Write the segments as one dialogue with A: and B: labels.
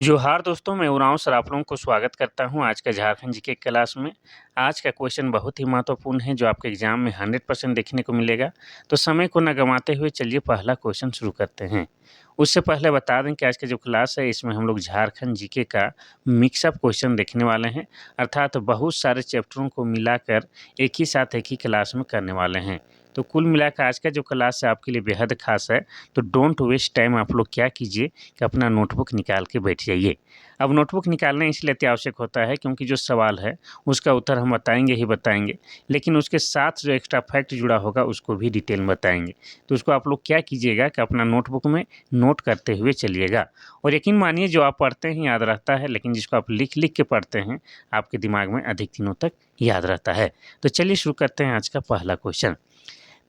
A: जोहार दोस्तों, मैं उरांव सर आप लोगों को स्वागत करता हूं आज का झारखंड जीके क्लास में। आज का क्वेश्चन बहुत ही महत्वपूर्ण है जो आपके एग्जाम में 100% देखने को मिलेगा। तो समय को न गंवाते हुए चलिए पहला क्वेश्चन शुरू करते हैं। उससे पहले बता दें कि आज का जो क्लास है इसमें हम लोग झारखंड जीके का मिक्सअप क्वेश्चन देखने वाले हैं, अर्थात बहुत सारे चैप्टरों को मिलाकर एक ही साथ एक ही क्लास में करने वाले हैं। तो कुल मिलाकर आज का जो क्लास है आपके लिए बेहद खास है। तो डोंट वेस्ट टाइम, आप लोग क्या कीजिए कि अपना नोटबुक निकाल के बैठ जाइए। अब नोटबुक निकालना इसलिए अति आवश्यक होता है क्योंकि जो सवाल है उसका उत्तर हम बताएंगे ही बताएंगे, लेकिन उसके साथ जो एक्स्ट्रा फैक्ट जुड़ा होगा उसको भी डिटेल में बताएंगे। तो उसको आप लोग क्या कीजिएगा कि अपना नोटबुक में नोट करते हुए चलिएगा। और यकीन मानिए जो आप पढ़ते हैं याद रहता है, लेकिन जिसको आप लिख लिख के पढ़ते हैं आपके दिमाग में अधिक दिनों तक याद रहता है। तो चलिए शुरू करते हैं आज का पहला क्वेश्चन।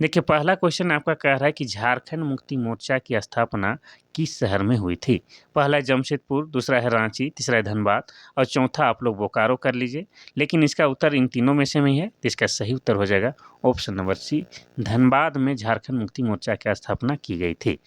A: देखिए पहला क्वेश्चन आपका कह रहा है कि झारखंड मुक्ति मोर्चा की स्थापना किस शहर में हुई थी। पहला है जमशेदपुर, दूसरा है रांची, तीसरा है धनबाद और चौथा आप लोग बोकारो कर लीजिए। लेकिन इसका उत्तर इन तीनों में से ही है, तो इसका सही उत्तर हो जाएगा ऑप्शन नंबर सी, धनबाद में झारखंड मुक्ति मोर्चा की स्थापना की गई थी।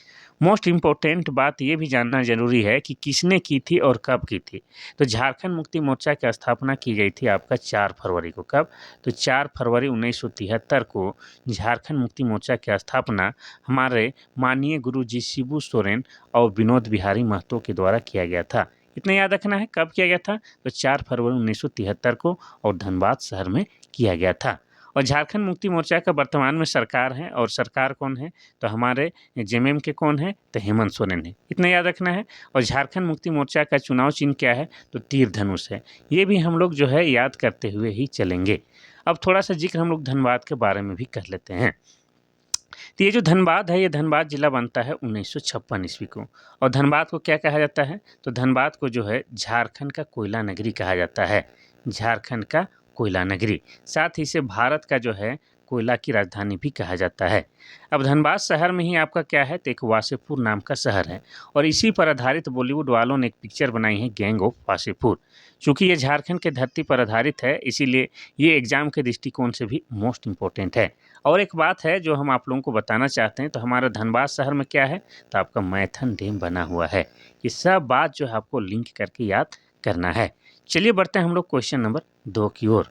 A: मोस्ट इम्पोर्टेंट बात ये भी जानना जरूरी है कि किसने की थी और कब की थी। तो झारखंड मुक्ति मोर्चा की स्थापना की गई थी आपका 4 फरवरी को। कब? तो 4 फरवरी 1973 को झारखंड मुक्ति मोर्चा की स्थापना हमारे माननीय गुरुजी शिबू सोरेन और विनोद बिहारी महतो के द्वारा किया गया था। इतना याद रखना है कब किया गया था, तो 4 फरवरी 1973 को और धनबाद शहर में किया गया था। और झारखंड मुक्ति मोर्चा का वर्तमान में सरकार है, और सरकार कौन है, तो हमारे जेएमएम के कौन है, तो हेमंत सोरेन है। इतना याद रखना है। और झारखंड मुक्ति मोर्चा का चुनाव चिन्ह क्या है, तो तीर धनुष है। ये भी हम लोग जो है याद करते हुए ही चलेंगे। अब थोड़ा सा जिक्र हम लोग धनबाद के बारे में भी कर लेते हैं। तो ये जो धनबाद है, ये धनबाद जिला बनता है 1956 ईस्वी को। और धनबाद को क्या कहा जाता है, तो धनबाद को जो है झारखंड का कोयला नगरी कहा जाता है। झारखंड का कोयला नगरी, साथ ही से भारत का जो है कोयला की राजधानी भी कहा जाता है। अब धनबाद शहर में ही आपका क्या है, तो एक वासेपुर नाम का शहर है। और इसी पर आधारित बॉलीवुड वालों ने एक पिक्चर बनाई है, गैंग ऑफ वासेपुर। चूँकि ये झारखंड के धरती पर आधारित है, इसीलिए ये एग्जाम के दृष्टिकोण से भी मोस्ट इम्पोर्टेंट है। और एक बात है जो हम आप लोगों को बताना चाहते हैं, तो हमारा धनबाद शहर में क्या है, तो आपका मैथन डैम बना हुआ है। ये सब बात जो है आपको लिंक करके याद करना है। चलिए बढ़ते हैं हम लोग क्वेश्चन नंबर 2 की ओर।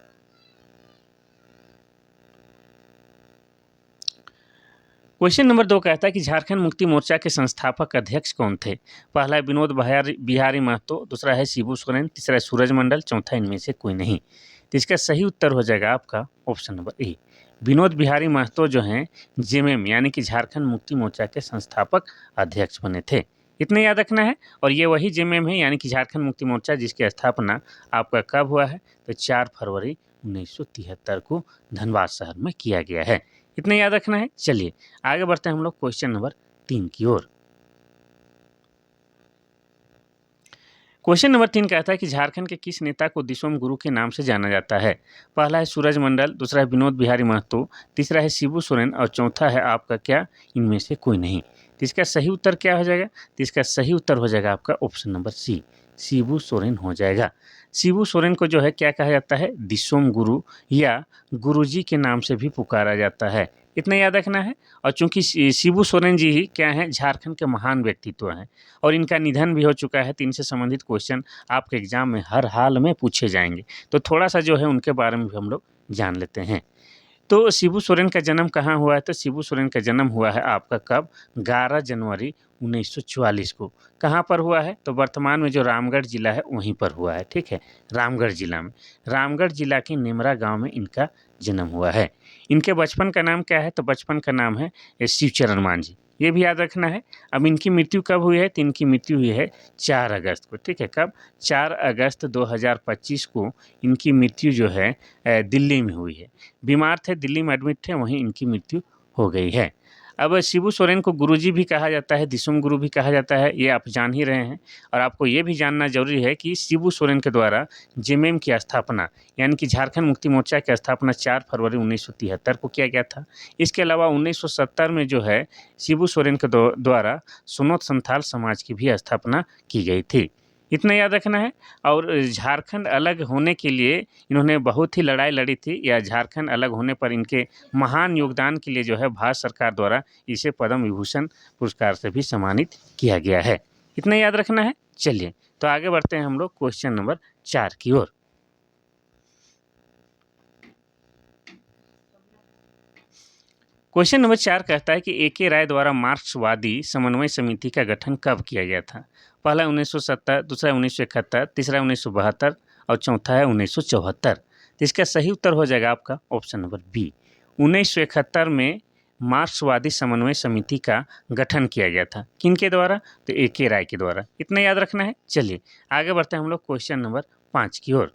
A: क्वेश्चन नंबर 2 कहता है कि झारखंड मुक्ति मोर्चा के संस्थापक अध्यक्ष कौन थे। पहला है विनोद बिहारी महतो, दूसरा है शिबू सोरेन, तीसरा है सूरज मंडल, चौथा इनमें से कोई नहीं। तो इसका सही उत्तर हो जाएगा आपका option number A, Vinod Bihari Mahato जो हैं जेएमएम यानी कि झारखंड मुक्ति मोर्चा के संस्थापक अध्यक्ष बने थे। इतने याद रखना है। और ये वही जेएमएम है यानी कि झारखंड मुक्ति मोर्चा जिसकी स्थापना आपका कब हुआ है, तो 4 फरवरी 1973 को धनबाद शहर में किया गया है। इतना याद रखना है। चलिए आगे बढ़ते हैं हम लोग क्वेश्चन नंबर 3 की ओर। क्वेश्चन नंबर 3 कहता है कि झारखंड के किस नेता को दिसोम गुरु के नाम से जाना जाता है। पहला है सूरज मंडल, दूसरा है विनोद बिहारी महतो, तीसरा है शिबू सोरेन और चौथा है आपका क्या, इनमें से कोई नहीं। तो इसका सही उत्तर क्या हो जाएगा, तो इसका सही उत्तर हो जाएगा आपका option number C, Shibu Soren हो जाएगा। शिबू सोरेन को जो है क्या कहा जाता है, दिसोम गुरु या गुरुजी के नाम से भी पुकारा जाता है। इतना याद रखना है। और चूंकि शिबू सोरेन जी ही क्या हैं, झारखंड के महान व्यक्तित्व हैं और इनका निधन भी हो चुका है, तो इनसे संबंधित क्वेश्चन आपके एग्जाम में हर हाल में पूछे जाएंगे। तो थोड़ा सा जो है उनके बारे में भी हम लोग जान लेते हैं। तो शिबू सोरेन का जन्म कहाँ हुआ है, तो शिबू सोरेन का जन्म हुआ है आपका कब, 11 जनवरी 1944 को। कहाँ पर हुआ है, तो वर्तमान में जो रामगढ़ जिला है वहीं पर हुआ है। ठीक है, रामगढ़ जिला में, रामगढ़ जिला के नेमरा गांव में इनका जन्म हुआ है। इनके बचपन का नाम क्या है, तो बचपन का नाम है शिवचरण मांझी, ये भी याद रखना है। अब इनकी मृत्यु कब हुई है, तो इनकी मृत्यु हुई है 4 अगस्त को। ठीक है, कब, 4 अगस्त 2025 को इनकी मृत्यु जो है दिल्ली में हुई है। बीमार थे, दिल्ली में एडमिट थे, वहीं इनकी मृत्यु हो गई है। अब शिबू सोरेन को गुरुजी भी कहा जाता है, दिसुम गुरु भी कहा जाता है, ये आप जान ही रहे हैं। और आपको ये भी जानना जरूरी है कि शिबू सोरेन के द्वारा जेएमएम की स्थापना यानी कि झारखंड मुक्ति मोर्चा की स्थापना 4 फरवरी 1973 को किया गया था। इसके अलावा 1970 में जो है शिबू सोरेन के द्वारा सुनोत संथाल समाज की भी स्थापना की गई थी। इतना याद रखना है। और झारखंड अलग होने के लिए इन्होंने बहुत ही लड़ाई लड़ी थी, या झारखंड अलग होने पर इनके महान योगदान के लिए जो है भारत सरकार द्वारा इसे पद्म विभूषण पुरस्कार से भी सम्मानित किया गया है। इतना याद रखना है। चलिए तो आगे बढ़ते हैं हम लोग क्वेश्चन नंबर 4 की ओर। क्वेश्चन नंबर 4 कहता है कि ए.के. राय द्वारा मार्क्सवादी समन्वय समिति का गठन कब किया गया था? पहला 1970, दूसरा 1971, तीसरा 1972 और चौथा है 1974। तो इसका सही उत्तर हो जाएगा आपका ऑप्शन नंबर बी। 1971 में मार्क्सवादी समन्वय समिति का गठन किया गया था। किनके द्वारा? तो ए.के. राय के द्वारा। इतना याद रखना है। चलिए आगे बढ़ते हैं हम लोग क्वेश्चन नंबर 5 की ओर।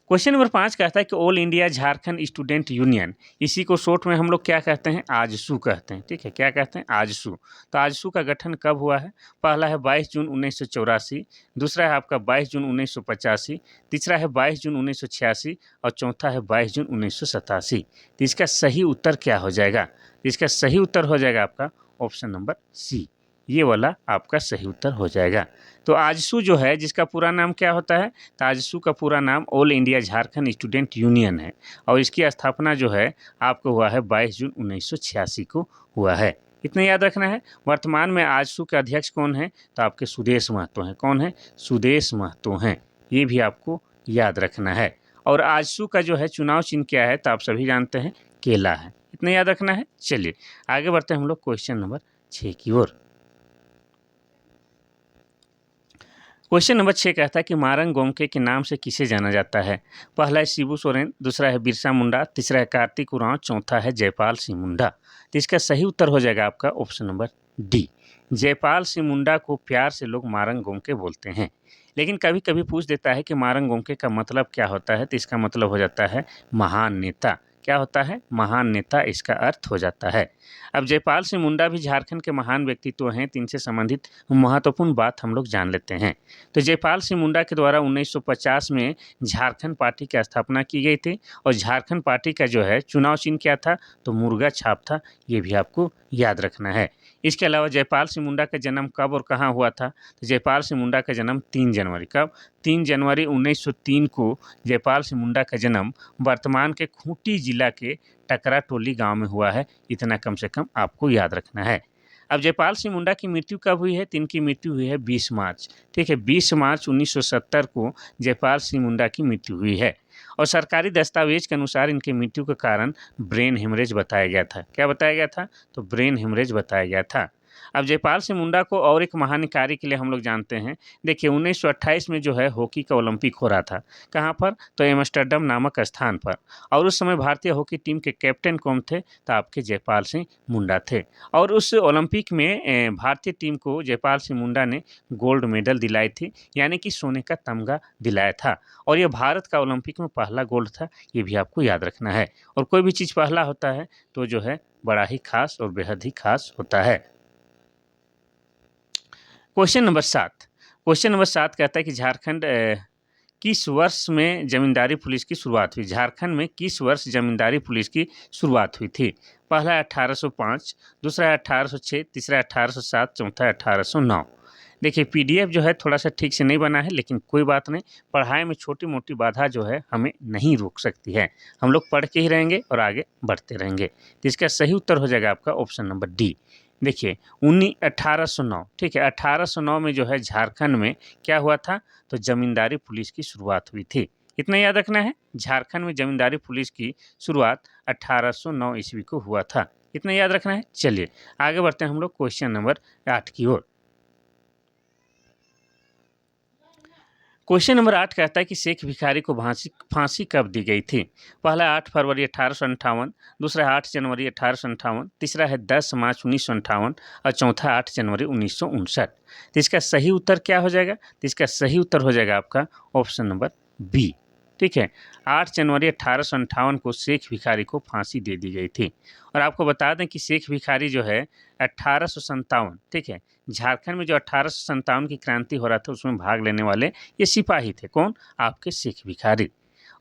A: क्वेश्चन नंबर 5 कहता है कि all India Jharkhand student union, इसी को शॉर्ट में हम लोग क्या कहते हैं? आजसू कहते हैं। ठीक है, क्या कहते हैं? आजसू। तो आजसू का गठन कब हुआ है? पहला है 22 जून 1984, दूसरा है आपका 22 जून 1985, तीसरा है 22 जून 1986 और चौथा है 22 जून 1987। तो इसका सही उत्तर क्या हो जाएगा? इसका सही उत्तर हो जाएगा आपका ऑप्शन नंबर सी। ये वाला आपका सही उत्तर हो जाएगा। तो आजसू जो है, जिसका पूरा नाम क्या होता है? तो आजसू का पूरा नाम all India Jharkhand student union है और इसकी स्थापना जो है आपको हुआ है 22 जून 1986 को हुआ है। इतना याद रखना है। वर्तमान में आजसू के अध्यक्ष कौन है? तो आपके सुदेश महतो हैं। कौन है? सुदेश महतो हैं। ये भी आपको याद रखना है। और आजसू का जो है चुनाव चिन्ह क्या है? तो आप सभी जानते हैं, केला है। इतना याद रखना है। चलिए आगे बढ़ते हैं हम लोग क्वेश्चन नंबर 6 की ओर। क्वेश्चन नंबर 6 कहता है कि मारंग गोमके के नाम से किसे जाना जाता है? पहला है शिबू सोरेन, दूसरा है बिरसा मुंडा, तीसरा है कार्तिक उरांव, चौथा है जयपाल सिंह मुंडा। तो इसका सही उत्तर हो जाएगा आपका option number D. Jaipal Singh Munda को प्यार से लोग मारंग गोमके बोलते हैं। लेकिन कभी कभी पूछ देता है कि मारंग गोमके का मतलब क्या होता है? तो इसका मतलब हो जाता है महान नेता। क्या होता है? महान नेता, इसका अर्थ हो जाता है। अब जयपाल सिंह मुंडा भी झारखंड के महान व्यक्तित्व हैं, तो इनसे संबंधित महत्वपूर्ण बात हम लोग जान लेते हैं। तो जयपाल सिंह मुंडा के द्वारा 1950 में झारखंड पार्टी की स्थापना की गई थी और झारखंड पार्टी का जो है चुनाव चिन्ह क्या था? तो मुर्गा छाप था। ये भी आपको याद रखना है। इसके अलावा जयपाल सिंह मुंडा का जन्म कब और कहाँ हुआ था? तो जयपाल सिंह मुंडा का जन्म 3 जनवरी, कब? 3 जनवरी 1903 को जयपाल सिंह मुंडा का जन्म वर्तमान के खूंटी जिला के टकरा टोली गांव में हुआ है। इतना कम से कम आपको याद रखना है। अब जयपाल सिंह मुंडा की मृत्यु कब हुई है? तो इनकी मृत्यु हुई है 20 मार्च। ठीक है, 20 मार्च 1970 को जयपाल सिंह मुंडा की मृत्यु हुई है और सरकारी दस्तावेज के अनुसार इनकी मृत्यु का कारण ब्रेन हेमरेज बताया गया था। क्या बताया गया था? तो ब्रेन हेमरेज बताया गया था। अब जयपाल सिंह मुंडा को और एक महान कार्य के लिए हम लोग जानते हैं। देखिए 1928 में जो है हॉकी का ओलंपिक हो रहा था। कहाँ पर? तो एम्स्टर्डम नामक स्थान पर। और उस समय भारतीय हॉकी टीम के कैप्टन कौन थे? तो आपके जयपाल सिंह मुंडा थे। और उस ओलंपिक में भारतीय टीम को जयपाल सिंह मुंडा ने गोल्ड मेडल दिलाई थी, यानी कि सोने का तमगा दिलाया था। और ये भारत का ओलंपिक में पहला गोल्ड था। ये भी आपको याद रखना है। और कोई भी चीज़ पहला होता है तो जो है बड़ा ही खास और बेहद ही खास होता है। Question number 7। क्वेश्चन नंबर 7 कहता है कि झारखंड किस वर्ष में जमींदारी पुलिस की शुरुआत हुई? झारखंड में किस वर्ष जमींदारी पुलिस की शुरुआत हुई थी? पहला है 1805, दूसरा है 1806, तीसरा है 1807, चौथा है 1809। देखिए पीडीएफ जो है थोड़ा सा ठीक से नहीं बना है, लेकिन कोई बात नहीं। पढ़ाई में छोटी मोटी बाधा जो है हमें नहीं रोक सकती है। हम लोग पढ़ के ही रहेंगे और आगे बढ़ते रहेंगे। तो इसका सही उत्तर हो जाएगा आपका ऑप्शन नंबर डी। देखिए 1809। ठीक है, 1809 में जो है झारखंड में क्या हुआ था? तो जमींदारी पुलिस की शुरुआत हुई थी। इतना याद रखना है। झारखंड में जमींदारी पुलिस की शुरुआत 1809 ईस्वी को हुआ था। इतना याद रखना है। चलिए आगे बढ़ते हैं हम लोग क्वेश्चन नंबर 8 की ओर। क्वेश्चन नंबर 8 कहता है कि शेख भिखारी को फांसी कब दी गई थी? पहला 8 फरवरी 1858, दूसरा 8 जनवरी 1858, तीसरा है 10 मार्च 1958 और चौथा 8 जनवरी 1959। तो इसका सही उत्तर क्या हो जाएगा? तो इसका सही उत्तर हो जाएगा आपका ऑप्शन नंबर बी। ठीक है, 8 जनवरी 1858 को शेख भिखारी को फांसी दे दी गई थी। और आपको बता दें कि शेख भिखारी जो है 1857, ठीक है, झारखंड में जो 1857 की क्रांति हो रहा था उसमें भाग लेने वाले ये सिपाही थे। कौन? आपके शेख भिखारी।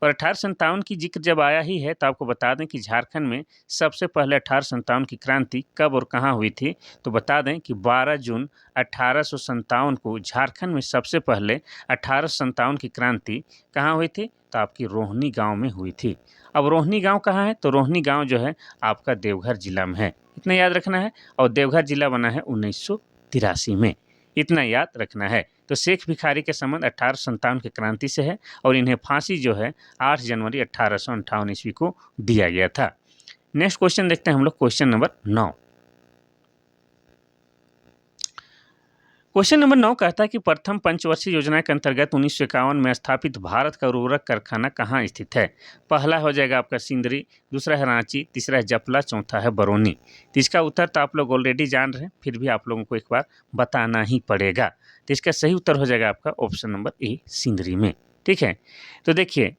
A: और 1857 की जिक्र जब आया ही है तो आपको बता दें कि झारखंड में सबसे पहले 1857 की क्रांति कब और कहाँ हुई थी? तो बता दें कि 12 जून 1857 को झारखंड में सबसे पहले 1857 की क्रांति कहाँ हुई थी? तो आपकी रोहनी गांव में हुई थी। अब रोहनी गांव कहाँ है? तो रोहनी गांव जो है आपका देवघर जिला में है। इतना याद रखना है। और देवघर जिला बना है 1983 में। इतना याद रखना है। तो शेख भिखारी के संबंध 1857 की क्रांति से है और इन्हें फांसी जो है 8 जनवरी 1858 ईस्वी को दिया गया था। नेक्स्ट क्वेश्चन देखते हैं हम लोग, क्वेश्चन नंबर 9। क्वेश्चन नंबर 9 कहता है कि प्रथम पंचवर्षीय योजना के अंतर्गत 1951 में स्थापित भारत का उर्वरक कारखाना कहाँ स्थित है? पहला हो जाएगा आपका सिंदरी, दूसरा है रांची, तीसरा है जपला, चौथा है बरौनी। तो इसका उत्तर तो आप लोग ऑलरेडी जान रहे हैं, फिर भी आप लोगों को एक बार बताना ही पड़ेगा। तो इसका सही उत्तर हो जाएगा आपका ऑप्शन नंबर ए, सिंदरी में। ठीक है, तो देखिए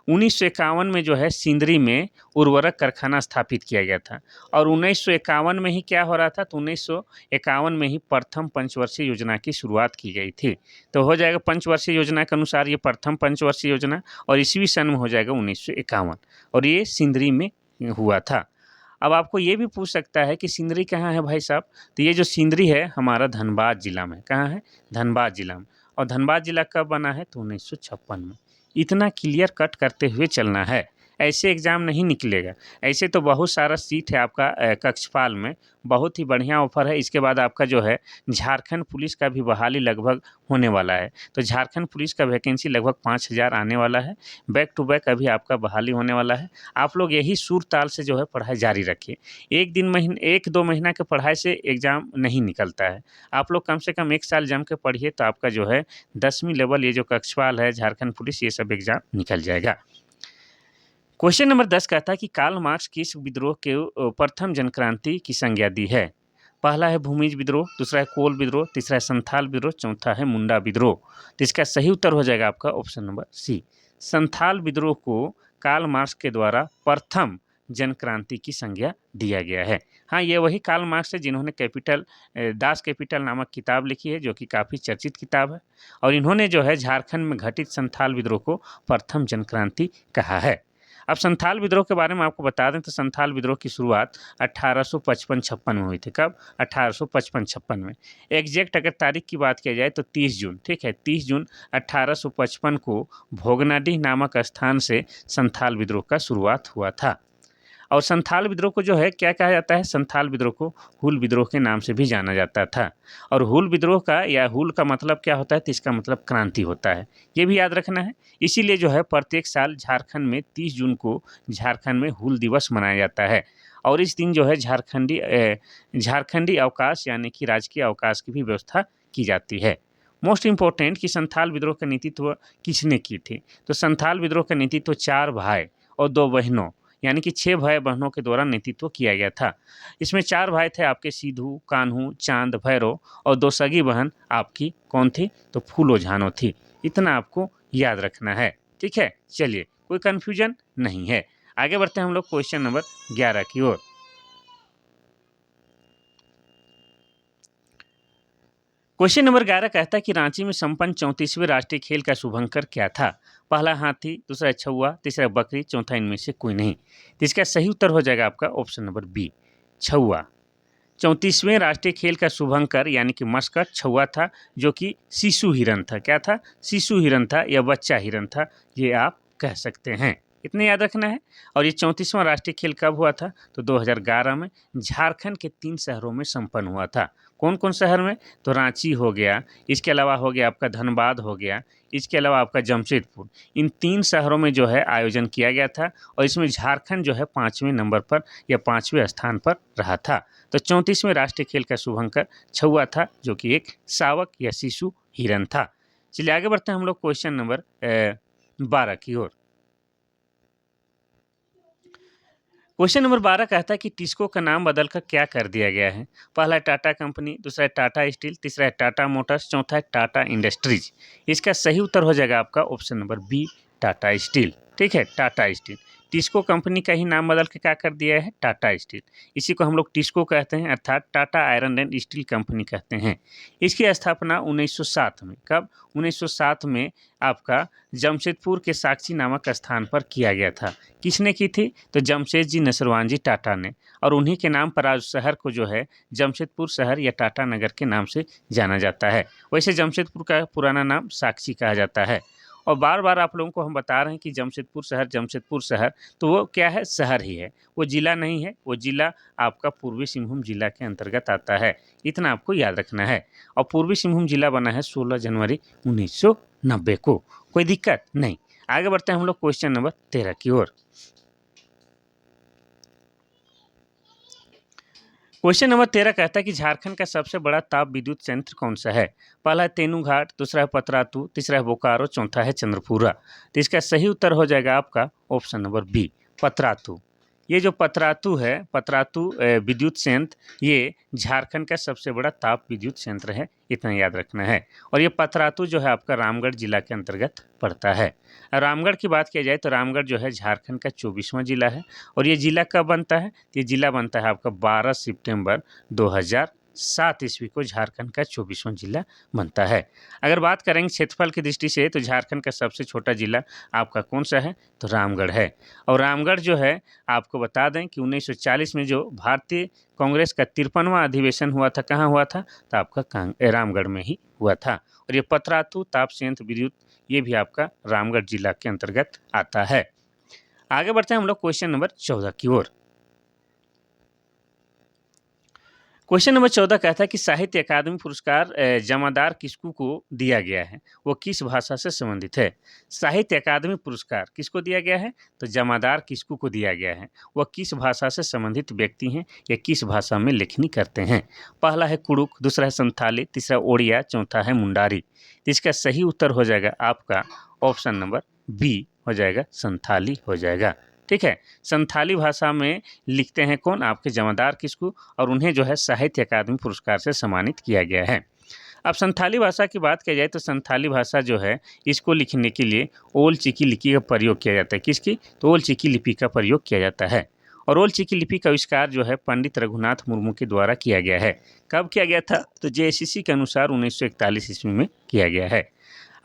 A: 1951 में जो है सिंदरी में उर्वरक कारखाना स्थापित किया गया था और 1951 में ही क्या हो रहा था, तो 1951 में ही प्रथम पंचवर्षीय योजना की शुरुआत की गई थी। तो हो जाएगा पंचवर्षीय योजना के अनुसार ये प्रथम पंचवर्षीय योजना और ईस्वी सन में हो जाएगा 1951 और ये सिंदरी में हुआ था। अब आपको ये भी पूछ सकता है कि सिंदरी कहाँ है भाई साहब? तो ये जो सिंदरी है हमारा धनबाद जिला में। कहाँ है? धनबाद जिला में। और धनबाद जिला कब बना है? तो 1956 में। इतना क्लियर कट करते हुए चलना है, ऐसे एग्ज़ाम नहीं निकलेगा। ऐसे तो बहुत सारा सीट है आपका कक्षपाल में, बहुत ही बढ़िया ऑफर है। इसके बाद आपका जो है झारखंड पुलिस का भी बहाली लगभग होने वाला है। तो झारखंड पुलिस का वैकेंसी लगभग 5000 आने वाला है। बैक टू बैक अभी आपका बहाली होने वाला है। आप लोग यही सुर ताल से जो है पढ़ाई जारी रखिए। एक दो महीना के पढ़ाई से एग्ज़ाम नहीं निकलता है। आप लोग कम से कम 1 साल जम के पढ़िए, तो आपका जो है 10वीं लेवल ये जो कक्षपाल है, झारखंड पुलिस, ये सब एग्ज़ाम निकल जाएगा। क्वेश्चन नंबर 10 कहता है कि कार्ल मार्क्स किस विद्रोह के प्रथम जनक्रांति की संज्ञा दी है? पहला है भूमिज विद्रोह, दूसरा है कोल विद्रोह, तीसरा है संथाल विद्रोह, चौथा है मुंडा विद्रोह। तो इसका सही उत्तर हो जाएगा आपका ऑप्शन नंबर सी, संथाल विद्रोह को कार्ल मार्क्स के द्वारा प्रथम जनक्रांति की संज्ञा दिया गया है। हाँ, ये वही कार्ल मार्क्स है जिन्होंने दास कैपिटल नामक किताब लिखी है, जो कि काफ़ी चर्चित किताब है। और इन्होंने जो है झारखंड में घटित संथाल विद्रोह को प्रथम जनक्रांति कहा है। अब संथाल विद्रोह के बारे में आपको बता दें तो संथाल विद्रोह की शुरुआत 1855-56 में हुई थी। कब? 1855-56 में। एग्जैक्ट अगर तारीख की बात किया जाए तो 30 जून, ठीक है, 30 जून 1855 को भोगनाडीह नामक स्थान से संथाल विद्रोह का शुरुआत हुआ था। और संथाल विद्रोह को जो है क्या कहा जाता है? संथाल विद्रोह को हूल विद्रोह के नाम से भी जाना जाता था। और हूल विद्रोह का या हूल का मतलब क्या होता है? तो इसका मतलब क्रांति होता है, ये भी याद रखना है। इसीलिए जो है प्रत्येक साल झारखंड में 30 जून को झारखंड में हूल दिवस मनाया जाता है। और इस दिन जो है झारखंडी अवकाश यानी कि राजकीय अवकाश की भी व्यवस्था की जाती है। मोस्ट इम्पोर्टेंट कि संथाल विद्रोह का नेतृत्व किसने की थी? तो संथाल विद्रोह का नेतृत्व 4 भाई और 2 बहनों यानी कि 6 भाई बहनों के द्वारा नेतृत्व किया गया था। इसमें 4 भाई थे आपके सिद्धू, कान्हू, चांद, भैरव और 2 सगी बहन आपकी कौन थी? तो फूलो झानो थी। इतना आपको याद रखना है, ठीक है। चलिए, कोई कन्फ्यूजन नहीं है। आगे बढ़ते हैं हम लोग क्वेश्चन नंबर 11 की ओर। क्वेश्चन नंबर 11 कहता है कि रांची में संपन्न 34वें राष्ट्रीय खेल का शुभंकर क्या था? पहला हाथी, दूसरा छुआ, तीसरा बकरी, चौथा इनमें से कोई नहीं। तो इसका सही उत्तर हो जाएगा आपका ऑप्शन नंबर बी, छुआ। 34वें राष्ट्रीय खेल का शुभंकर यानी कि मस्कट छुआ था, जो कि शिशु हिरन था। क्या था? शिशु हिरन था या बच्चा हिरन था, ये आप कह सकते हैं। इतने याद रखना है। और ये 34वां राष्ट्रीय खेल कब हुआ था? तो 2011 में झारखंड के 3 शहरों में संपन्न हुआ था। कौन कौन शहर में? तो रांची हो गया, इसके अलावा हो गया आपका धनबाद हो गया, इसके अलावा आपका जमशेदपुर। इन 3 शहरों में जो है आयोजन किया गया था और इसमें झारखंड जो है 5वें नंबर पर या 5वें स्थान पर रहा था। तो 34वें राष्ट्रीय खेल का शुभंकर छुआ था, जो कि एक शावक या शिशु हिरन था। चलिए आगे बढ़ते हैं हम लोग क्वेश्चन नंबर 12 की ओर। क्वेश्चन नंबर 12 कहता है कि टिस्को का नाम बदलकर क्या कर दिया गया है? पहला है टाटा कंपनी, दूसरा है टाटा स्टील, तीसरा है टाटा मोटर्स, चौथा है टाटा इंडस्ट्रीज। इसका सही उत्तर हो जाएगा आपका option number B, Tata steel. ठीक है, टाटा स्टील। टिस्को कंपनी का ही नाम बदल के क्या कर दिया है? टाटा स्टील। इसी को हम लोग टिस्को कहते हैं, अर्थात Tata iron and steel company कहते हैं। इसकी स्थापना 1907 में, कब? 1907 में आपका जमशेदपुर के साक्षी नामक स्थान पर किया गया था। किसने की थी? तो जमशेद जी नसरवान जी टाटा ने। और उन्हीं के नाम पर आज शहर को जो है जमशेदपुर शहर या टाटा नगर के नाम से जाना जाता है। वैसे जमशेदपुर का पुराना नाम साक्षी कहा जाता है। और बार-बार आप लोगों को हम बता रहे हैं कि जमशेदपुर शहर, तो वो क्या है? शहर ही है, वो ज़िला नहीं है, वो ज़िला आपका पूर्वी सिंहभूम ज़िला के अंतर्गत आता है, इतना आपको याद रखना है। और पूर्वी सिंहभूम ज़िला बना है 16 जनवरी 1990 को, कोई दिक्कत नहीं। आगे बढ़ते हैं हम लोग क्वेश्चन नंबर 13 की ओर। क्वेश्चन नंबर 13 कहता है कि झारखंड का सबसे बड़ा ताप विद्युत संयंत्र कौन सा है? पहला है तेनूघाट, दूसरा है पतरातू, तीसरा है बोकारो, चौथा है चंद्रपुरा। तो इसका सही उत्तर हो जाएगा आपका ऑप्शन नंबर बी, पतरातू। ये जो पतरातू है, पतरातू विद्युत संयंत्र, ये झारखंड का सबसे बड़ा ताप विद्युत संयंत्र है, इतना याद रखना है। और ये पतरातू जो है आपका रामगढ़ जिला के अंतर्गत पड़ता है। रामगढ़ की बात किया जाए तो रामगढ़ जो है झारखंड का 24वां जिला है। और ये जिला कब बनता है? ये जिला बनता है आपका 12 सितंबर 2007 ईस्वी को झारखंड का 24वां जिला बनता है। अगर बात करेंगे क्षेत्रफल की दृष्टि से तो झारखंड का सबसे छोटा जिला आपका कौन सा है? तो रामगढ़ है। और रामगढ़ जो है आपको बता दें कि 1940 में जो भारतीय कांग्रेस का 53वां अधिवेशन हुआ था, कहाँ हुआ था? तो आपका रामगढ़ में ही हुआ था। और ये पतरातू ताप संयंत्र विद्युत, ये भी आपका रामगढ़ जिला के अंतर्गत आता है। आगे बढ़ते हैं हम लोग क्वेश्चन नंबर 14 की ओर। क्वेश्चन नंबर 14 कहता है कि साहित्य अकादमी पुरस्कार जमादार किसको को दिया गया है? वो किस भाषा से संबंधित है? साहित्य अकादमी पुरस्कार किसको दिया गया है? तो जमादार किसको को दिया गया है। वह किस भाषा से संबंधित व्यक्ति हैं या किस भाषा में लेखनी करते हैं? पहला है कुड़ुक, दूसरा है संथाली, तीसरा ओडिया, चौथा है मुंडारी। इसका सही उत्तर हो जाएगा आपका ऑप्शन नंबर बी, हो जाएगा संथाली हो जाएगा। ठीक है, संथाली भाषा में लिखते हैं कौन? आपके जमादार किसको, और उन्हें जो है साहित्य अकादमी पुरस्कार से सम्मानित किया गया है। अब संथाली भाषा की बात की जाए तो संथाली भाषा जो है, इसको लिखने के लिए ओल चिकी लिपि का प्रयोग किया जाता है। किसकी? तो ओल चिकी लिपि का प्रयोग किया जाता है। और ओल चिकी लिपि का आविष्कार जो है पंडित रघुनाथ मुर्मू के द्वारा किया गया है। कब किया गया था? तो जेएसीसी के अनुसार 1941 ईस्वी में किया गया है।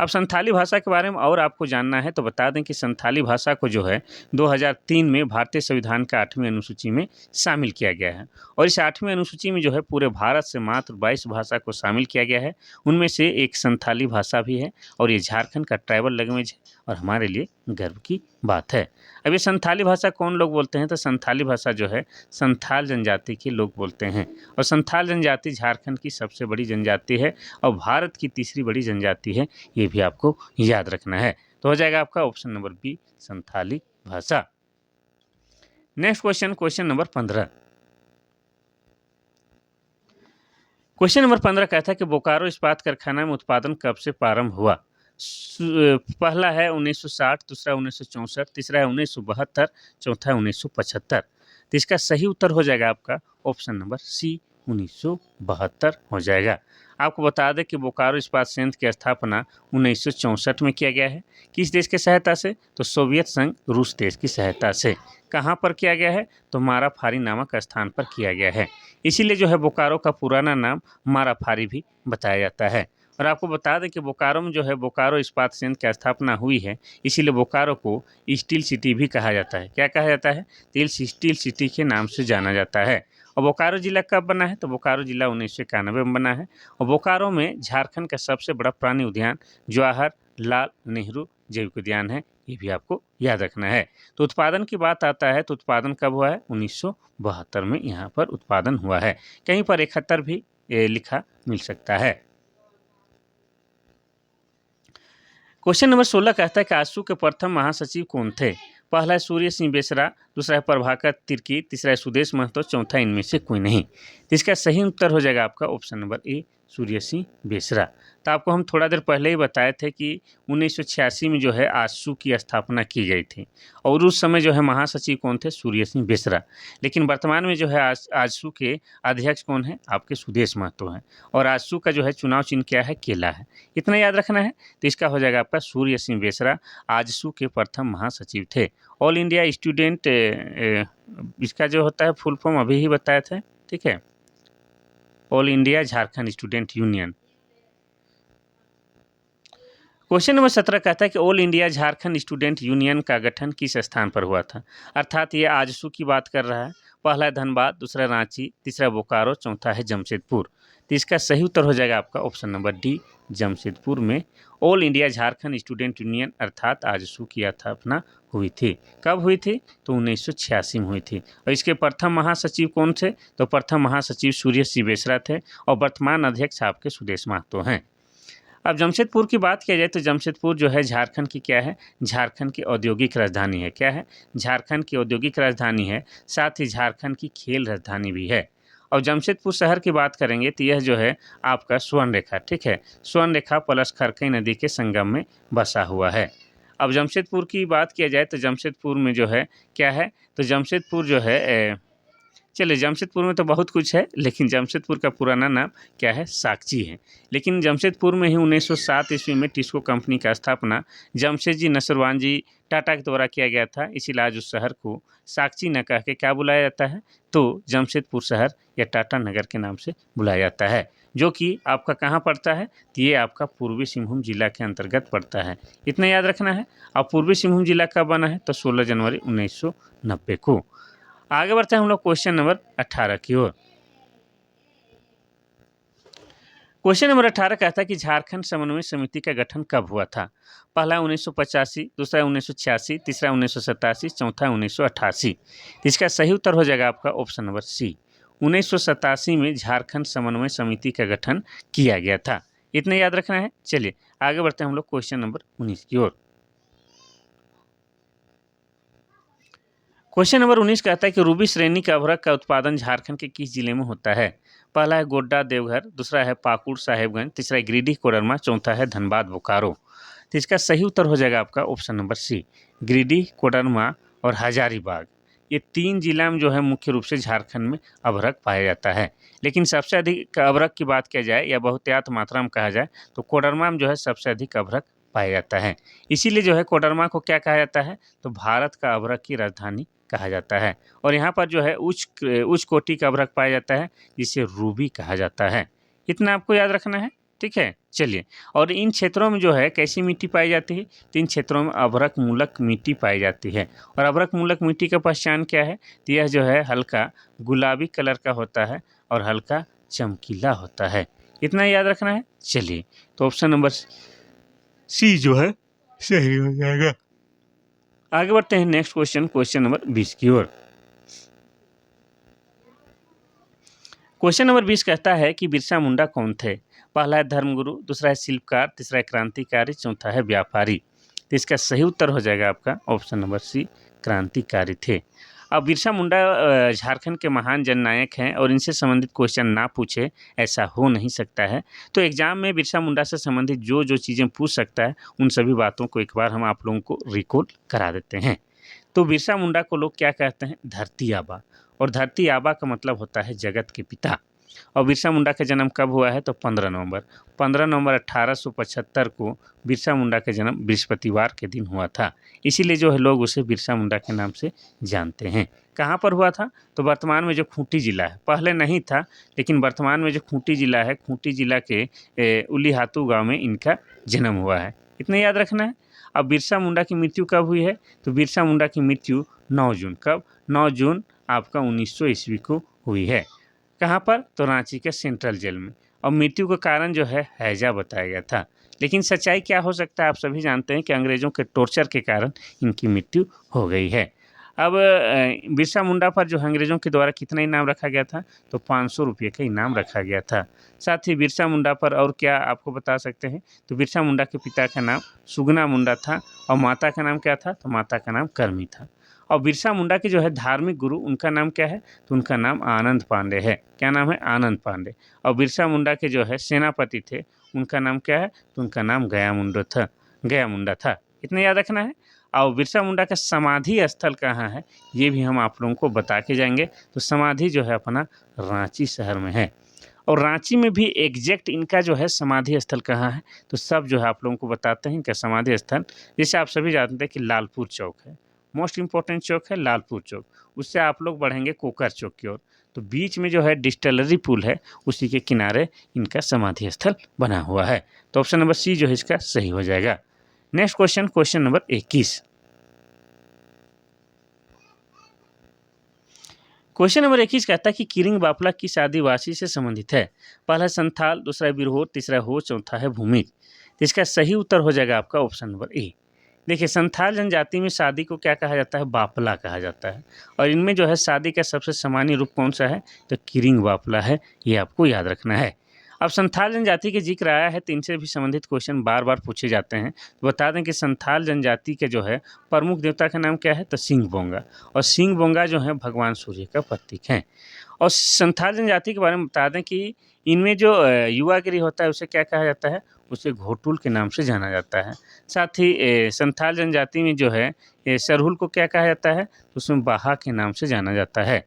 A: अब संथाली भाषा के बारे में और आपको जानना है तो बता दें कि संथाली भाषा को जो है 2003 में भारतीय संविधान का 8वीं अनुसूची में शामिल किया गया है। और इस 8वीं अनुसूची में जो है पूरे भारत से मात्र 22 भाषा को शामिल किया गया है। उनमें से एक संथाली भाषा भी है और ये झारखंड का ट्राइबल लैंग्वेज है और हमारे लिए गर्व की बात है। अब ये संथाली भाषा कौन लोग बोलते हैं? तो संथाली भाषा जो है संथाल जनजाति के लोग बोलते हैं। और संथाल जनजाति झारखंड की सबसे बड़ी जनजाति है और भारत की तीसरी बड़ी जनजाति है, ये भी आपको याद रखना है। तो हो जाएगा आपका ऑप्शन नंबर बी, संथाली भाषा। Next question, question number 15। Question number 15 कहता है कि बोकारो इस्पात कारखाना में उत्पादन कब से प्रारंभ हुआ? पहला है 1960, दूसरा 1964, तीसरा है 1972, चौथा है 1975। तो इसका सही उत्तर हो जाएगा आपका ऑप्शन नंबर सी, 1972 हो जाएगा। आपको बता दें कि बोकारो इस्पात संयंत्र की स्थापना 1964 में किया गया है। किस देश की सहायता से? तो सोवियत संघ रूस देश की सहायता से। कहाँ पर किया गया है? तो माराफारी नामक स्थान पर किया गया है। इसीलिए जो है बोकारो का पुराना नाम माराफारी भी बताया जाता है। और आपको बता दें कि बोकारो में जो है बोकारो इस्पात संयंत्र की स्थापना हुई है, इसीलिए बोकारो को स्टील सिटी भी कहा जाता है। क्या कहा जाता है? स्टील सिटी के नाम से जाना जाता है। और बोकारो जिला कब बना है? तो बोकारो जिला 1991 में बना है। और बोकारो में झारखंड का सबसे बड़ा प्राणी उद्यान जवाहरलाल नेहरू जैविक उद्यान है, ये भी आपको याद रखना है। तो उत्पादन की बात आता है तो उत्पादन कब हुआ है? 1972 में यहाँ पर उत्पादन हुआ है। कहीं पर 71 भी लिखा मिल सकता है। क्वेश्चन नंबर 16 कहता है कि आजसू के प्रथम महासचिव कौन थे? पहला है सूर्य सिंह बेसरा, दूसरा है प्रभाकर तिर्की, तीसरा है सुदेश महतो, चौथा इनमें से कोई नहीं। तो इसका सही उत्तर हो जाएगा आपका ऑप्शन नंबर ए, सूर्य सिंह बेसरा। तो आपको हम थोड़ा देर पहले ही बताए थे कि 1986 में जो है आजसू की स्थापना की गई थी और उस समय जो है महासचिव कौन थे? सूर्य सिंह बेसरा। लेकिन वर्तमान में जो है आजसू के अध्यक्ष कौन है? आपके सुदेश महतो हैं। और आजसू का जो है चुनाव चिन्ह क्या है? केला है। इतना याद रखना है। तो इसका हो जाएगा आपका सूर्य सिंह बेसरा आजसू के प्रथम महासचिव थे। ऑल इंडिया स्टूडेंट, इसका जो होता है फुल फॉर्म अभी ही बताए थे, ठीक है, all India Jharkhand student union. Question number 17 कहता है कि all India Jharkhand student union का गठन किस स्थान पर हुआ था? अर्थात ये आजसू की बात कर रहा है। पहला है धनबाद, दूसरा रांची, तीसरा बोकारो, चौथा है जमशेदपुर। तो इसका सही उत्तर हो जाएगा आपका ऑप्शन नंबर डी, जमशेदपुर में all India Jharkhand student union अर्थात आजसू की स्थापना हुई थी। कब हुई थी? तो 1986 में हुई थी। और इसके प्रथम महासचिव कौन थे? तो प्रथम महासचिव सूर्य सिवेसरा थे और वर्तमान अध्यक्ष आपके सुदेश महतो हैं। अब जमशेदपुर की बात किया जाए तो जमशेदपुर जो है झारखंड की क्या है? झारखंड की औद्योगिक राजधानी है। क्या है? झारखंड की औद्योगिक राजधानी है, साथ ही झारखंड की खेल राजधानी भी है। और जमशेदपुर शहर की बात करेंगे तो यह जो है आपका स्वर्ण रेखा, ठीक है, स्वर्ण रेखा प्लस खरकई नदी के संगम में बसा हुआ है। अब जमशेदपुर की बात किया जाए तो जमशेदपुर में जो है क्या है? तो जमशेदपुर जो है चलिए जमशेदपुर में तो बहुत कुछ है, लेकिन जमशेदपुर का पुराना नाम क्या है? साकची है। लेकिन जमशेदपुर में ही 1907 ईस्वी में टिस्को कंपनी का स्थापना जमशेदजी नसरवान जी टाटा के द्वारा किया गया था। इसीलिए आज उस शहर को साकची न कह के क्या बुलाया जाता है? तो जमशेदपुर शहर या टाटा नगर के नाम से बुलाया जाता है, जो कि आपका कहाँ पड़ता है? तो ये आपका पूर्वी सिंहभूम जिला के अंतर्गत पड़ता है। इतना याद रखना है। अब पूर्वी सिंहभूम जिला कब बना है? तो 16 जनवरी 1990 को। आगे बढ़ते हैं हम लोग क्वेश्चन नंबर 18 की ओर। क्वेश्चन नंबर 18 कहता है कि झारखंड समन्वय समिति का गठन कब हुआ था? पहला 1985, दूसरा 1986, तीसरा 1987, चौथा 1988। इसका सही उत्तर हो जाएगा आपका ऑप्शन नंबर सी, 1987 में झारखंड समन्वय समिति का गठन किया गया था। इतना याद रखना है। चलिए आगे बढ़ते हैं हम लोग क्वेश्चन नंबर 19 की ओर। क्वेश्चन नंबर 19 कहता है कि रूबी श्रेणी का अभ्रक का उत्पादन झारखंड के किस जिले में होता है? पहला है गोड्डा देवघर, दूसरा है पाकुड़ साहेबगंज, तीसरा है गिरिडीह कोडरमा, चौथा है धनबाद बोकारो। तो इसका सही उत्तर हो जाएगा आपका option number C, Giridih Koderma और हजारीबाग। ये 3 जिला में जो है मुख्य रूप से झारखंड में अभ्रक पाया जाता है। लेकिन सबसे अधिक अभ्रक की बात किया जाए या बहुतायत मात्रा में कहा जाए तो कोडरमा में जो है सबसे अधिक अभ्रक पाया जाता है। इसीलिए जो है कोडरमा को क्या कहा जाता है? तो भारत का अभ्रक की राजधानी कहा जाता है। और यहाँ पर जो है उच्च कोटि का अभ्रक पाया जाता है, जिसे रूबी कहा जाता है। इतना आपको याद रखना है, ठीक है। चलिए, और इन क्षेत्रों में जो है कैसी मिट्टी पाई जाती है? तो इन क्षेत्रों में अभ्रक मूलक मिट्टी पाई जाती है। और अभ्रक मूलक मिट्टी का पहचान क्या है? तो यह जो है हल्का गुलाबी कलर का होता है और हल्का चमकीला होता है। इतना याद रखना है। चलिए, तो ऑप्शन नंबर सी जो है सही हो जाएगा। आगे बढ़ते हैं नेक्स्ट क्वेश्चन, क्वेश्चन नंबर 20 की ओर। क्वेश्चन नंबर 20 कहता है कि बिरसा मुंडा कौन थे? पहला है धर्मगुरु, दूसरा है शिल्पकार, तीसरा है क्रांतिकारी, चौथा है व्यापारी। तो इसका सही उत्तर हो जाएगा आपका ऑप्शन नंबर सी, क्रांतिकारी थे। अब बिरसा मुंडा झारखंड के महान जननायक हैं और इनसे संबंधित क्वेश्चन ना पूछे ऐसा हो नहीं सकता है। तो एग्जाम में बिरसा मुंडा से संबंधित जो जो चीज़ें पूछ सकता है उन सभी बातों को एक बार हम आप लोगों को रिकॉल करा देते हैं। तो बिरसा मुंडा को लोग क्या कहते हैं? धरती आबा। और धरती आबा का मतलब होता है जगत के पिता। और बिरसा मुंडा का जन्म कब हुआ है? तो 15 नवंबर 1875 को बिरसा मुंडा का जन्म बृहस्पतिवार के दिन हुआ था। इसीलिए जो है लोग उसे बिरसा मुंडा के नाम से जानते हैं। कहाँ पर हुआ था? तो वर्तमान में जो खूंटी जिला है, पहले नहीं था लेकिन वर्तमान में जो खूंटी जिला है, खूंटी जिला के उलीहातू गाँव में इनका जन्म हुआ है। इतना याद रखना है। अब बिरसा मुंडा की मृत्यु कब हुई है? तो बिरसा मुंडा की मृत्यु 9 जून, कब? 9 जून आपका 1900 ईस्वी को हुई है। कहाँ पर? तो रांची के सेंट्रल जेल में। और मृत्यु का कारण जो है हैजा बताया गया था। लेकिन सच्चाई क्या हो सकता है? आप सभी जानते हैं कि अंग्रेजों के टॉर्चर के कारण इनकी मृत्यु हो गई है। अब बिरसा मुंडा पर जो अंग्रेजों के द्वारा कितना इनाम रखा गया था? तो 500 रुपये का इनाम रखा गया था। साथ ही बिरसा मुंडा पर और क्या आपको बता सकते हैं? तो बिरसा मुंडा के पिता का नाम सुगना मुंडा था और माता का नाम क्या था? तो माता का नाम करमी था। और बिरसा मुंडा के जो है धार्मिक गुरु, उनका नाम क्या है? तो उनका नाम आनंद पांडे है। क्या नाम है? आनंद पांडे। और बिरसा मुंडा के जो है सेनापति थे, उनका नाम क्या है? तो उनका नाम गया मुंडा था। इतना याद रखना है। और बिरसा मुंडा का समाधि स्थल कहाँ है, ये भी हम आप लोगों को बता के जाएंगे। तो समाधि जो है अपना रांची शहर में है। और रांची में भी एग्जैक्ट इनका जो है समाधि स्थल कहाँ है, तो सब जो है आप लोगों को बताते हैं इनका समाधि स्थल। जैसे आप सभी जानते हैं कि लालपुर चौक है, मोस्ट इंपॉर्टेंट चौक है लालपुर चौक। उससे आप लोग बढ़ेंगे कोकर चौक की ओर, तो बीच में जो है डिस्टिलरी पुल है, उसी के किनारे इनका समाधि स्थल बना हुआ है। तो ऑप्शन नंबर सी जो है इसका सही हो जाएगा। Next question, question number 21। Question number 21 कहता है कि किरिंग बाफला किस आदिवासी से संबंधित है? पहला संथाल, दूसरा बिरहोर, तीसरा हो, चौथा है भूमिज। तो इसका सही उत्तर हो जाएगा आपका ऑप्शन नंबर ए। देखिए, संथाल जनजाति में शादी को क्या कहा जाता है? बाफला कहा जाता है। और इनमें जो है शादी का सबसे सामान्य रूप कौन सा है? तो किरिंग बाफला है, ये आपको याद रखना है। अब संथाल जनजाति के जिक्र आया है तो इनसे भी संबंधित क्वेश्चन बार बार पूछे जाते हैं। तो बता दें कि संथाल जनजाति के जो है प्रमुख देवता का नाम क्या है? तो सिंह बोंगा। और सिंह बोंगा जो है भगवान सूर्य का प्रतीक है। और संथाल जनजाति के बारे में बता दें कि इनमें जो युवागिरी होता है उसे क्या कहा जाता है? उसे घोटुल के नाम से जाना जाता है। साथ ही संथाल जनजाति में जो है सरहुल को क्या कहा जाता है? तो उसमें बाहा के नाम से जाना जाता है।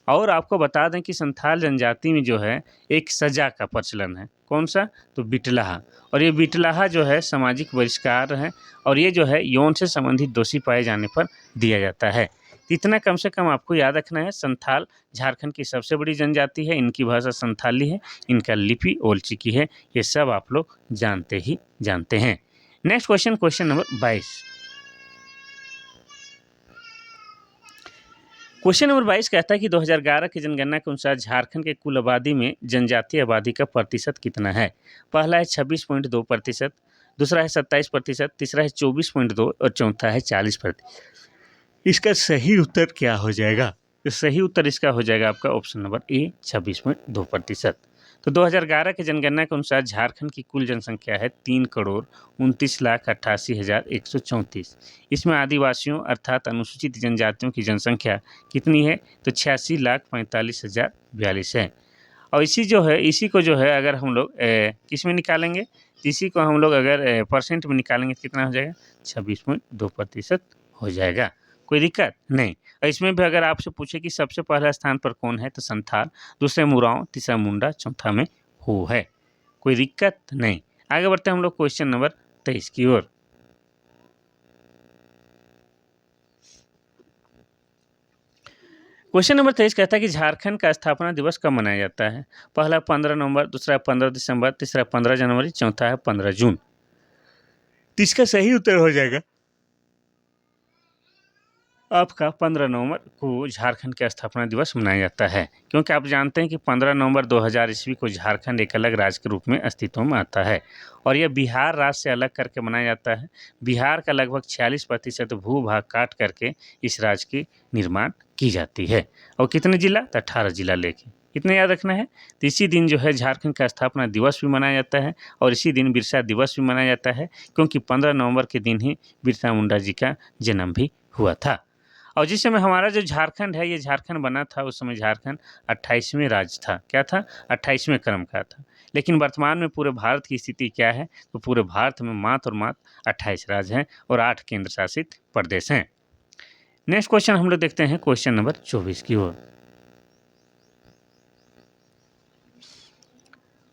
A: और आपको बता दें कि संथाल जनजाति में जो है एक सजा का प्रचलन है। कौन सा? तो बिटलाहा। और ये बिटलाहा जो है सामाजिक बहिष्कार है और ये जो है यौन से संबंधित दोषी पाए जाने पर दिया जाता है। इतना कम से कम आपको याद रखना है। संथाल झारखंड की सबसे बड़ी जनजाति है, इनकी भाषा संथाली है, इनका लिपि ओलची की है। ये सब आप लोग जानते ही जानते हैं। Next question, question number 22। Question number 22 कहता है कि 2011 की जनगणना के अनुसार झारखंड के कुल आबादी में जनजातीय आबादी का प्रतिशत कितना है? पहला है 26.2%, दूसरा है 27%, तीसरा है 24.2 और चौथा है 40%। इसका सही उत्तर क्या हो जाएगा? तो सही उत्तर इसका हो जाएगा आपका ऑप्शन नंबर ए, 26.2%। तो 2011 की जनगणना के अनुसार झारखंड की कुल जनसंख्या है 3,29,88,134। इसमें आदिवासियों अर्थात अनुसूचित जनजातियों की जनसंख्या कितनी है? तो 86,45,042 है। और इसी को जो है अगर हम लोग किस में निकालेंगे? इसी को हम लोग अगर परसेंट में निकालेंगे तो कितना हो जाएगा? 26.2% हो जाएगा। कोई दिक्कत नहीं। और इसमें भी अगर आपसे पूछे कि सबसे पहला स्थान पर कौन है? तो संथाल, दूसरे मुराव, तीसरा मुंडा, चौथा में हो है। कोई दिक्कत नहीं। आगे बढ़ते हैं हम लोग क्वेश्चन नंबर 23 की ओर। क्वेश्चन नंबर 23 कहता है कि झारखंड का स्थापना दिवस कब मनाया जाता है? पहला 15 नवंबर, दूसरा 15 दिसंबर, तीसरा 15 जनवरी, चौथा है 15 जून। तो इसका सही उत्तर हो जाएगा आपका 15 नवंबर को झारखंड का स्थापना दिवस मनाया जाता है, क्योंकि आप जानते हैं कि 15 नवंबर 2000 ईस्वी को झारखंड एक अलग राज्य के रूप में अस्तित्व में आता है और यह बिहार राज्य से अलग करके मनाया जाता है। बिहार का लगभग 46% भूभाग काट करके इस राज्य की निर्माण की जाती है। और कितने जिला? तो 18 जिला लेके। इतना याद रखना है। तो इसी दिन जो है झारखंड का स्थापना दिवस भी मनाया जाता है और इसी दिन बिरसा दिवस भी मनाया जाता है, क्योंकि 15 नवंबर के दिन ही बिरसा मुंडा जी का जन्म भी हुआ था। और जिस समय हमारा जो झारखंड है, ये झारखंड बना था, उस समय झारखंड 28वें राज्य था। क्या था? 28वें क्रम का था। लेकिन वर्तमान में पूरे भारत की स्थिति क्या है? तो पूरे भारत में मात्र और मात्र 28 राज्य हैं और 8 केंद्र शासित प्रदेश हैं। नेक्स्ट क्वेश्चन हम लोग देखते हैं क्वेश्चन नंबर 24 की ओर।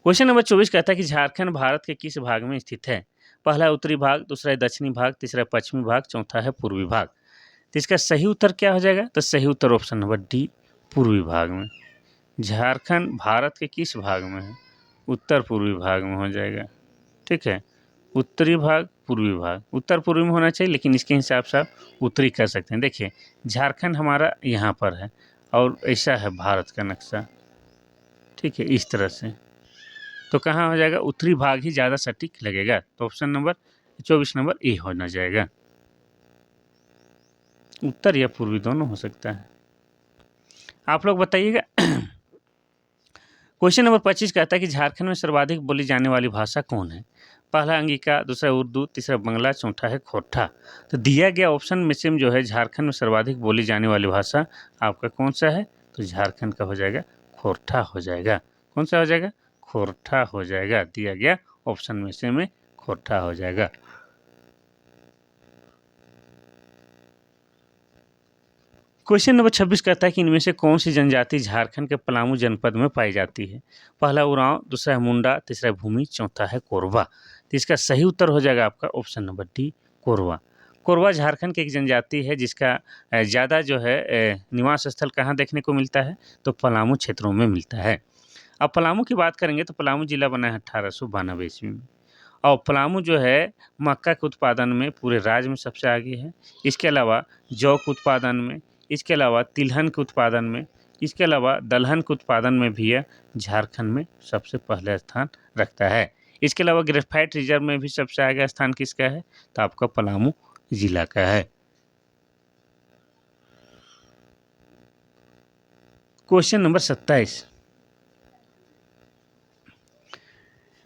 A: क्वेश्चन नंबर 24 कहता है कि झारखंड भारत के किस भाग में स्थित है? पहला उत्तरी भाग, दूसरा दक्षिणी भाग, तीसरा पश्चिमी भाग, चौथा है पूर्वी भाग। तो इसका सही उत्तर क्या हो जाएगा? तो सही उत्तर ऑप्शन नंबर डी, पूर्वी भाग में। झारखंड भारत के किस भाग में है? उत्तर पूर्वी भाग में हो जाएगा। ठीक है, उत्तरी भाग, पूर्वी भाग। उत्तर पूर्वी में होना चाहिए, लेकिन इसके हिसाब से आप उत्तरी कर सकते हैं। देखिए, झारखंड हमारा यहाँ पर है और ऐसा है भारत का नक्शा। ठीक है, इस तरह से। तो कहाँ हो जाएगा? उत्तरी भाग ही ज़्यादा सटीक लगेगा। तो ऑप्शन नंबर 24 नंबर ए होना जाएगा। उत्तर या पूर्वी दोनों हो सकता है, आप लोग बताइएगा। क्वेश्चन नंबर 25 कहता है कि झारखंड में सर्वाधिक बोली जाने वाली भाषा कौन है? पहला अंगिका, दूसरा उर्दू, तीसरा बंगला, चौथा है खोरठा। तो दिया गया ऑप्शन में से जो है झारखंड में सर्वाधिक बोली जाने वाली भाषा आपका कौन सा है? तो झारखंड का हो जाएगा खोरठा हो जाएगा। कौन सा हो जाएगा? खोरठा हो जाएगा। दिया गया ऑप्शन में से में खोरठा हो जाएगा। क्वेश्चन नंबर 26 कहता है कि इनमें से कौन सी जनजाति झारखंड के पलामू जनपद में पाई जाती है? पहला उरांव, दूसरा है मुंडा, तीसरा भूमि, चौथा है कोरवा। तो इसका सही उत्तर हो जाएगा आपका option number D, Korwa. Korwa Jharkhand की एक जनजाति है जिसका ज़्यादा जो है निवास स्थल कहाँ देखने को मिलता है? तो पलामू क्षेत्रों में मिलता है। अब पलामू की बात करेंगे तो पलामू जिला बना है 1892 ईस्वी में और पलामू जो है मक्का के उत्पादन में पूरे राज्य में सबसे आगे है। इसके अलावा जौ के उत्पादन में, इसके अलावा तिलहन के उत्पादन में, इसके अलावा दलहन के उत्पादन में भी यह झारखंड में सबसे पहला स्थान रखता है। इसके अलावा ग्रेफाइट रिजर्व में भी सबसे आगे स्थान किसका है, तो आपका पलामू जिला का है। Question number 27।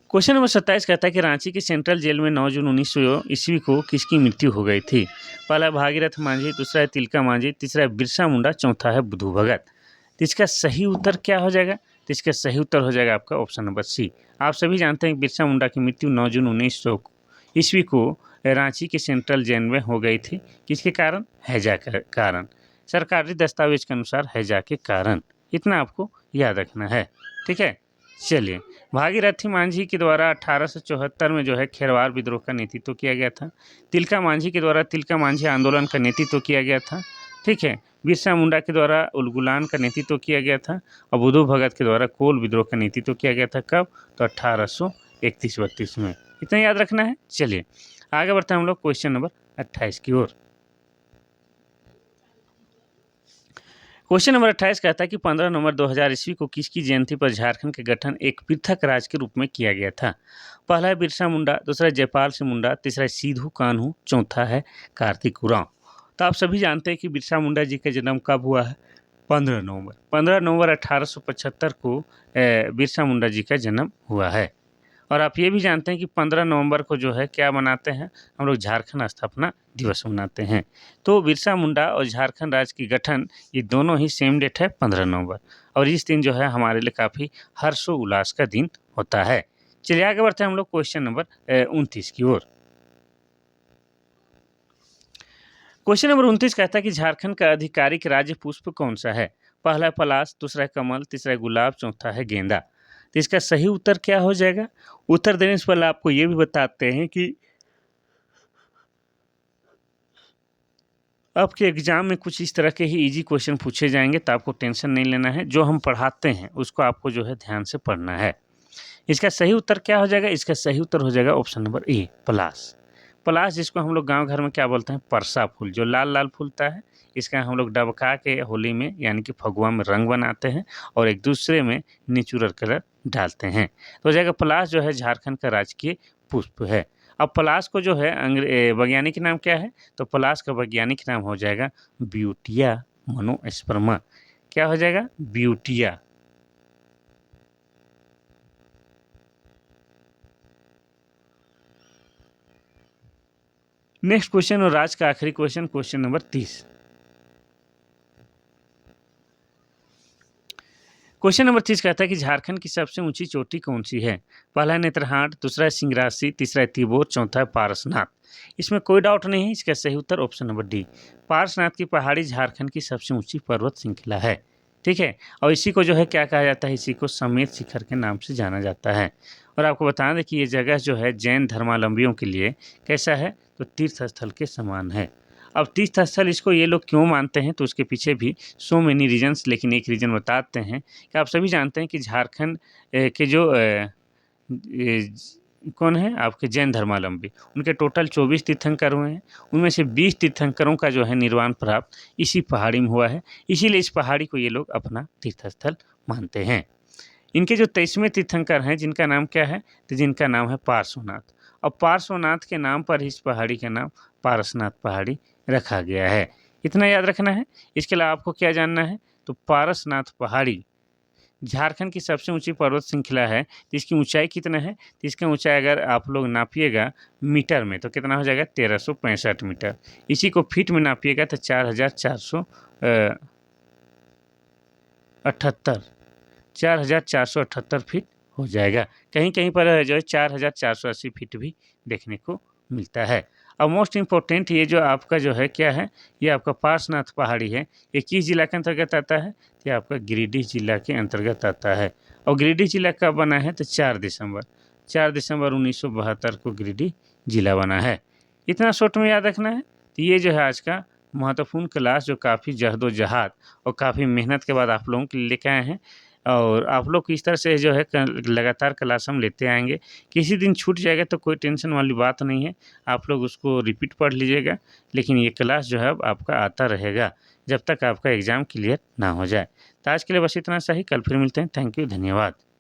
A: क्वेश्चन नंबर 27 कहता है कि रांची के सेंट्रल जेल में 9 जून 1900 ईस्वी को किसकी मृत्यु हो गई थी। पहला है भागीरथ मांझी, दूसरा है तिलका मांझी, तीसरा है बिरसा मुंडा, चौथा है बुद्धू भगत। तो इसका सही उत्तर क्या हो जाएगा, तो इसका सही उत्तर हो जाएगा आपका ऑप्शन नंबर सी। आप सभी जानते हैं कि बिरसा मुंडा की मृत्यु 9 जून 1900 ईस्वी को रांची के सेंट्रल जेल में हो गई थी। किसके कारण, हैजा के कारण, सरकारी दस्तावेज के अनुसार हैजा के कारण। इतना आपको याद रखना है, ठीक है। चलिए, भागीरथी मांझी के द्वारा 1874 में जो है खेरवार विद्रोह का नेतृत्व किया गया था। तिलका मांझी के द्वारा तिलका मांझी आंदोलन का नेतृत्व किया गया था, ठीक है। बिरसा मुंडा के द्वारा उलगुलान का नेतृत्व किया गया था और बुद्धू भगत के द्वारा कोल विद्रोह का नेतृत्व किया गया था। कब, तो 1831-32 में। इतना याद रखना है। चलिए आगे बढ़ते हैं हम लोग क्वेश्चन नंबर 28 की ओर। क्वेश्चन नंबर 28 कहता है कि 15 नवंबर 2000 ईस्वी को किसकी जयंती पर झारखंड के गठन एक पृथक राज्य के रूप में किया गया था। पहला है बिरसा मुंडा, दूसरा है जयपाल सिंह मुंडा, तीसरा है सिद्धू कान्हू, चौथा है कार्तिक उरांव। तो आप सभी जानते हैं कि बिरसा मुंडा जी का जन्म कब हुआ है, 15 नवंबर 1875 को बिरसा मुंडा जी का जन्म हुआ है। और आप ये भी जानते हैं कि 15 नवंबर को जो है क्या मनाते हैं हम लोग, झारखंड स्थापना दिवस मनाते हैं। तो बिरसा मुंडा और झारखंड राज्य की गठन ये दोनों ही सेम डेट है, 15 नवंबर। और इस दिन जो है हमारे लिए काफ़ी हर्षोल्लास का दिन होता है। चलिए आगे बढ़ते हैं हम लोग क्वेश्चन नंबर 29 की ओर। क्वेश्चन नंबर 29 कहता है कि झारखंड का आधिकारिक राज्य पुष्प कौन सा है। पहला है पलाश, दूसरा है कमल, तीसरा है गुलाब, चौथा है गेंदा। तो इसका सही उत्तर क्या हो जाएगा। उत्तर देने से पहले आपको ये भी बताते हैं कि आपके एग्जाम में कुछ इस तरह के ही इजी क्वेश्चन पूछे जाएंगे, तो आपको टेंशन नहीं लेना है। जो हम पढ़ाते हैं उसको आपको जो है ध्यान से पढ़ना है। इसका सही उत्तर क्या हो जाएगा, इसका सही उत्तर हो जाएगा ऑप्शन नंबर ए, पलाश। पलाश जिसको हम लोग गांव घर में क्या बोलते हैं, परसा फूल, जो लाल लाल फूलता है। इसका हम लोग डबका के होली में यानी कि फगुआ में रंग बनाते हैं और एक दूसरे में नेचुरल कलर डालते हैं। तो हो जाएगा पलाश जो है झारखंड का राजकीय पुष्प है। अब पलाश को जो है वैज्ञानिक नाम क्या है, तो पलाश का वैज्ञानिक नाम हो जाएगा ब्यूटिया मोनोस्पर्मा। क्या हो जाएगा, ब्यूटिया। नेक्स्ट क्वेश्चन और आज का आखिरी question, question number 30। Question number 30 कहता है कि झारखंड की सबसे ऊंची चोटी कौन सी है। पहला है नेत्रहाट, दूसरा है सिंगरासी, तीसरा है तिबोर, चौथा है पारसनाथ। इसमें कोई डाउट नहीं है, इसका सही उत्तर ऑप्शन नंबर डी, पारसनाथ की पहाड़ी झारखंड की सबसे ऊंची पर्वत श्रृंखला है, ठीक है। और इसी को जो है क्या कहा जाता है, इसी को समेत शिखर के नाम से जाना जाता है। और आपको बता दें कि ये जगह जो है जैन धर्मावलंबियों के लिए कैसा है, तो तीर्थ स्थल के समान है। अब तीर्थ स्थल इसको ये लोग क्यों मानते हैं, तो उसके पीछे भी सो मेनी रीजन्स, लेकिन एक रीजन बताते हैं कि आप सभी जानते हैं कि झारखंड के जो कौन है आपके जैन धर्मावलंबी, उनके टोटल 24 तीर्थंकर हुए हैं। उनमें से 20 तीर्थंकरों का जो है निर्वाण प्राप्त इसी पहाड़ी में हुआ है। इसीलिए इस पहाड़ी को ये लोग अपना तीर्थस्थल मानते हैं। इनके जो 23वें तीर्थंकर हैं जिनका नाम क्या है, तो जिनका नाम है पार्श्वनाथ। और पार्श्वनाथ के नाम पर इस पहाड़ी का नाम पारसनाथ पहाड़ी रखा गया है। इतना याद रखना है। इसके अलावा आपको क्या जानना है, तो पारसनाथ पहाड़ी झारखंड की सबसे ऊंची पर्वत श्रृंखला है। तो इसकी ऊंचाई कितना है, तो इसकी ऊंचाई अगर आप लोग नापिएगा मीटर में तो कितना हो जाएगा, 1365 मीटर। इसी को फीट में नापिएगा तो 4478 फीट हो जाएगा। कहीं कहीं पर जो है 4480 फीट भी देखने को मिलता है। अब मोस्ट इम्पोर्टेंट ये जो आपका जो है क्या है, ये आपका पार्श्वनाथ पहाड़ी है। ये किस जिला के अंतर्गत आता है, ये आपका गिरिडीह जिला के अंतर्गत आता है। और गिरिडीह जिला कब बना है, तो 4 दिसंबर 1972 को गिरिडीह जिला बना है। इतना शॉर्ट में याद रखना है। तो ये जो है आज का महत्वपूर्ण क्लास, जो काफ़ी जहदोजहद और काफ़ी मेहनत के बाद आप लोगों के लिए लेके आए हैं। और आप लोग इस तरह से जो है लगातार क्लास हम लेते आएँगे। किसी दिन छूट जाएगा तो कोई टेंशन वाली बात नहीं है, आप लोग उसको रिपीट पढ़ लीजिएगा, लेकिन ये क्लास जो है अब आपका आता रहेगा, जब तक आपका एग्ज़ाम क्लियर ना हो जाए। तो आज के लिए बस इतना सा ही, कल फिर मिलते हैं। थैंक यू, धन्यवाद।